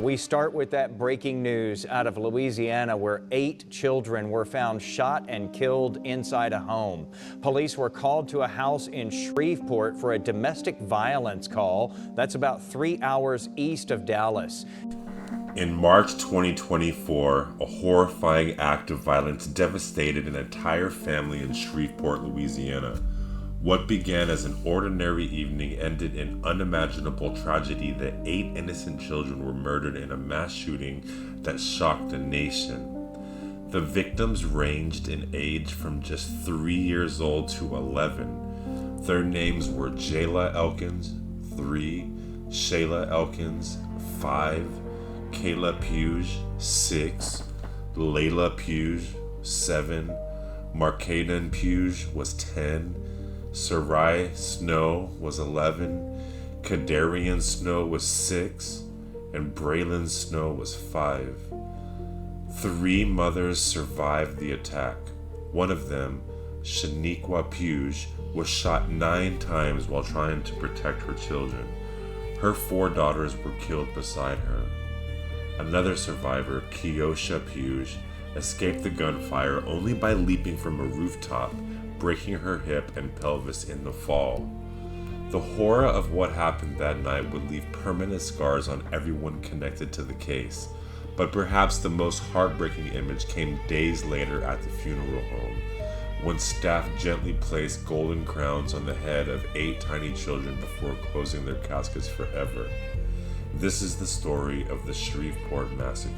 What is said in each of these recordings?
We start with that breaking news out of Louisiana where 8 children were found shot and killed inside a home. Police were called to a house in Shreveport for a domestic violence call. That's about 3 hours east of Dallas. In March 2024, a horrifying act of violence devastated an entire family in Shreveport, Louisiana. What began as an ordinary evening ended in unimaginable tragedy that 8 innocent children were murdered in a mass shooting that shocked the nation. The victims ranged in age from just 3 years old to 11. Their names were Jayla Elkins, 3, Shayla Elkins, 5, Kayla Pugh, 6, Layla Pugh, 7, Markaydon Pugh was 10, Sariahh Snow was 11, Khedarrion Snow was 6, and Braylon Snow was 5. 3 mothers survived the attack. One of them, Shaneiqua Pugh, was shot 9 times while trying to protect her children. Her 4 daughters were killed beside her. Another survivor, Keosha Pugh, escaped the gunfire only by leaping from a rooftop, breaking her hip and pelvis in the fall. The horror of what happened that night would leave permanent scars on everyone connected to the case, but perhaps the most heartbreaking image came days later at the funeral home, when staff gently placed golden crowns on the head of 8 tiny children before closing their caskets forever. This is the story of the Shreveport Massacre.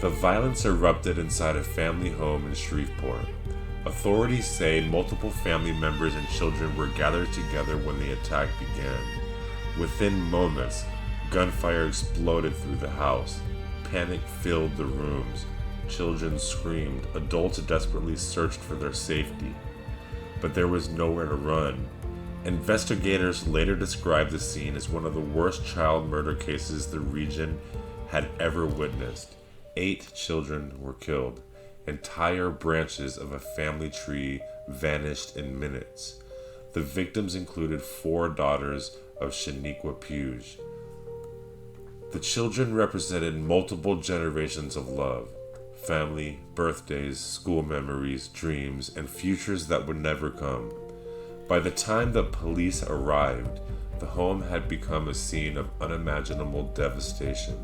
The violence erupted inside a family home in Shreveport. Authorities say multiple family members and children were gathered together when the attack began. Within moments, gunfire exploded through the house. Panic filled the rooms. Children screamed. Adults desperately searched for their safety. But there was nowhere to run. Investigators later described the scene as one of the worst child murder cases the region had ever witnessed. 8 children were killed. Entire branches of a family tree vanished in minutes. The victims included 4 daughters of Shaneiqua Pugh. The children represented multiple generations of love, family, birthdays, school memories, dreams, and futures that would never come. By the time the police arrived, the home had become a scene of unimaginable devastation.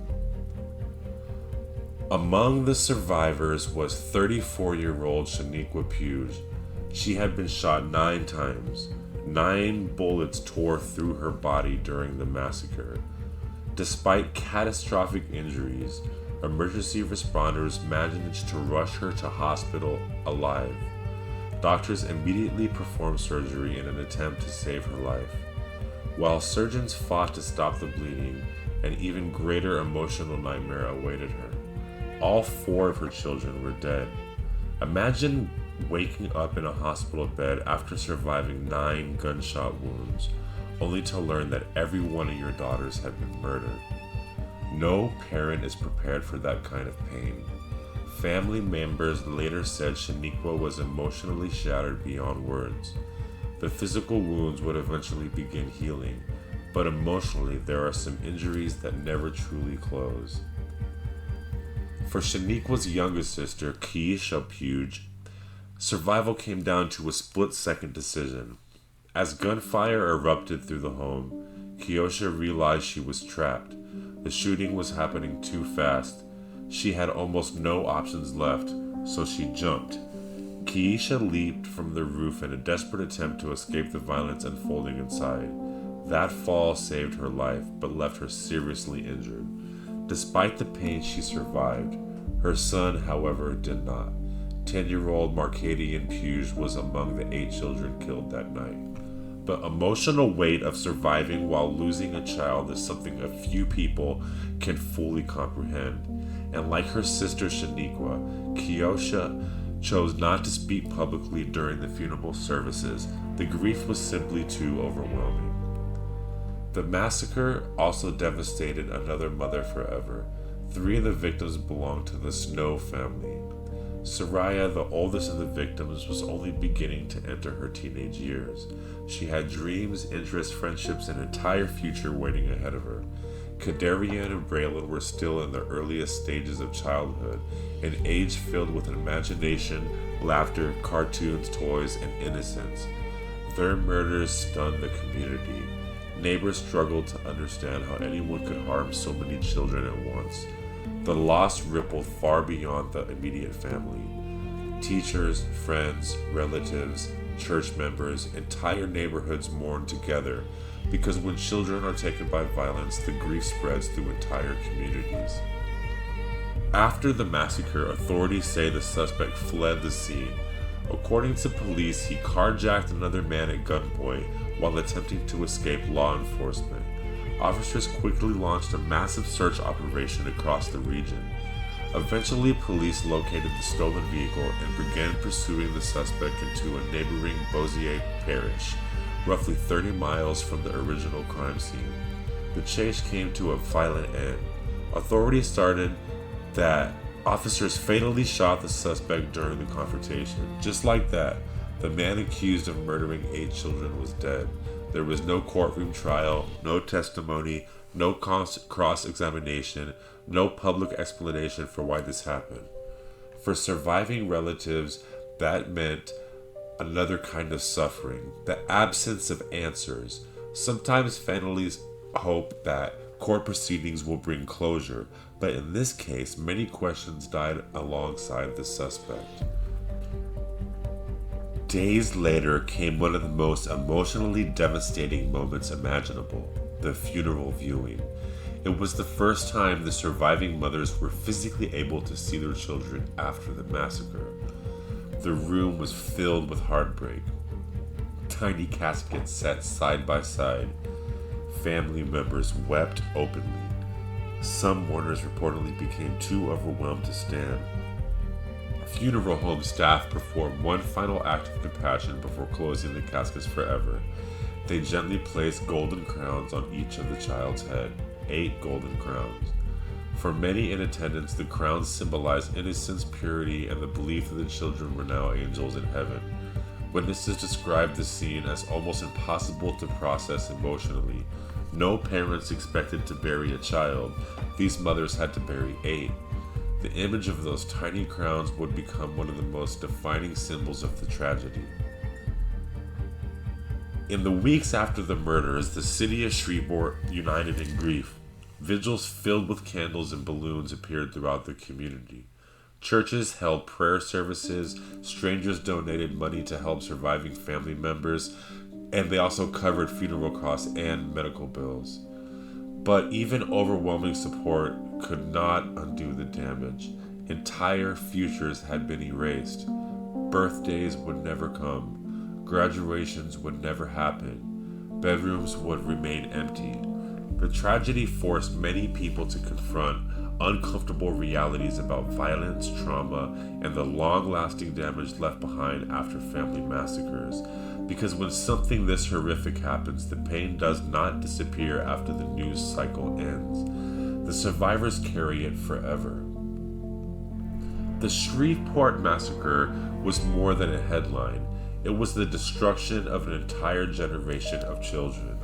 Among the survivors was 34-year-old Shaneiqua Pugh. She had been shot 9 times. 9 bullets tore through her body during the massacre. Despite catastrophic injuries, emergency responders managed to rush her to hospital alive. Doctors immediately performed surgery in an attempt to save her life. While surgeons fought to stop the bleeding, an even greater emotional nightmare awaited her. All 4 of her children were dead. Imagine waking up in a hospital bed after surviving 9 gunshot wounds, only to learn that every one of your daughters had been murdered. No parent is prepared for that kind of pain. Family members later said Shaneiqua was emotionally shattered beyond words. The physical wounds would eventually begin healing, but emotionally there are some injuries that never truly close. For Shaniqua's younger sister, Kayla Pugh, survival came down to a split-second decision. As gunfire erupted through the home, Keosha realized she was trapped. The shooting was happening too fast. She had almost no options left, so she jumped. Keosha leaped from the roof in a desperate attempt to escape the violence unfolding inside. That fall saved her life, but left her seriously injured. Despite the pain, she survived. Her son, however, did not. 10-year-old Markaydon Pugh was among the 8 children killed that night. The emotional weight of surviving while losing a child is something a few people can fully comprehend. And like her sister Shaneiqua, Keosha chose not to speak publicly during the funeral services. The grief was simply too overwhelming. The massacre also devastated another mother forever. 3 of the victims belonged to the Snow family. Sariahh, the oldest of the victims, was only beginning to enter her teenage years. She had dreams, interests, friendships, and an entire future waiting ahead of her. Khedarrion and Braylon were still in the earliest stages of childhood, an age filled with imagination, laughter, cartoons, toys, and innocence. Their murders stunned the community. Neighbors struggled to understand how anyone could harm so many children at once. The loss rippled far beyond the immediate family. Teachers, friends, relatives, church members, entire neighborhoods mourned together, because when children are taken by violence, the grief spreads through entire communities. After the massacre, authorities say the suspect fled the scene. According to police, he carjacked another man at gunpoint while attempting to escape law enforcement. Officers quickly launched a massive search operation across the region. Eventually, police located the stolen vehicle and began pursuing the suspect into a neighboring Bossier parish, roughly 30 miles from the original crime scene. The chase came to a violent end. Authorities started that officers fatally shot the suspect during the confrontation. Just like that, the man accused of murdering 8 children was dead. There was no courtroom trial, no testimony, no cross-examination, no public explanation for why this happened. For surviving relatives, that meant another kind of suffering, the absence of answers. Sometimes families hope that court proceedings will bring closure, but in this case, many questions died alongside the suspect. Days later came one of the most emotionally devastating moments imaginable, the funeral viewing. It was the first time the surviving mothers were physically able to see their children after the massacre. The room was filled with heartbreak. Tiny caskets sat side by side. Family members wept openly. Some mourners reportedly became too overwhelmed to stand. Funeral home staff performed one final act of compassion before closing the caskets forever. They gently placed golden crowns on each of the child's head, 8 golden crowns. For many in attendance, the crowns symbolized innocence, purity, and the belief that the children were now angels in heaven. Witnesses described the scene as almost impossible to process emotionally. No parents expected to bury a child. These mothers had to bury 8. The image of those tiny crowns would become one of the most defining symbols of the tragedy. In the weeks after the murders, the city of Shreveport united in grief. Vigils filled with candles and balloons appeared throughout the community. Churches held prayer services, strangers donated money to help surviving family members, and they also covered funeral costs and medical bills. But even overwhelming support could not undo the damage. Entire futures had been erased. Birthdays would never come. Graduations would never happen. Bedrooms would remain empty. The tragedy forced many people to confront uncomfortable realities about violence, trauma, and the long-lasting damage left behind after family massacres. Because when something this horrific happens, the pain does not disappear after the news cycle ends. The survivors carry it forever. The Shreveport Massacre was more than a headline. It was the destruction of an entire generation of children.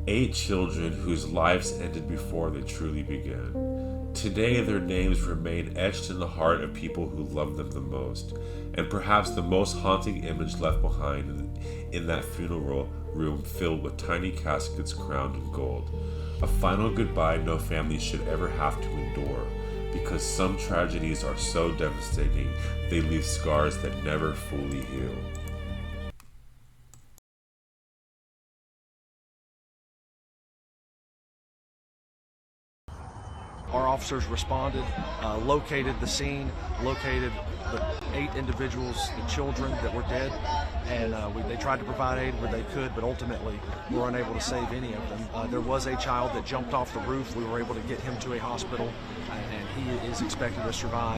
8 children whose lives ended before they truly began. Today, their names remain etched in the heart of people who love them the most, and perhaps the most haunting image left behind in that funeral room filled with tiny caskets crowned in gold. A final goodbye no family should ever have to endure, because some tragedies are so devastating they leave scars that never fully heal. Our officers responded, located the scene, located the 8 individuals, the children that were dead, and they tried to provide aid where they could, but ultimately were unable to save any of them. There was a child that jumped off the roof. We were able to get him to a hospital, and he is expected to survive.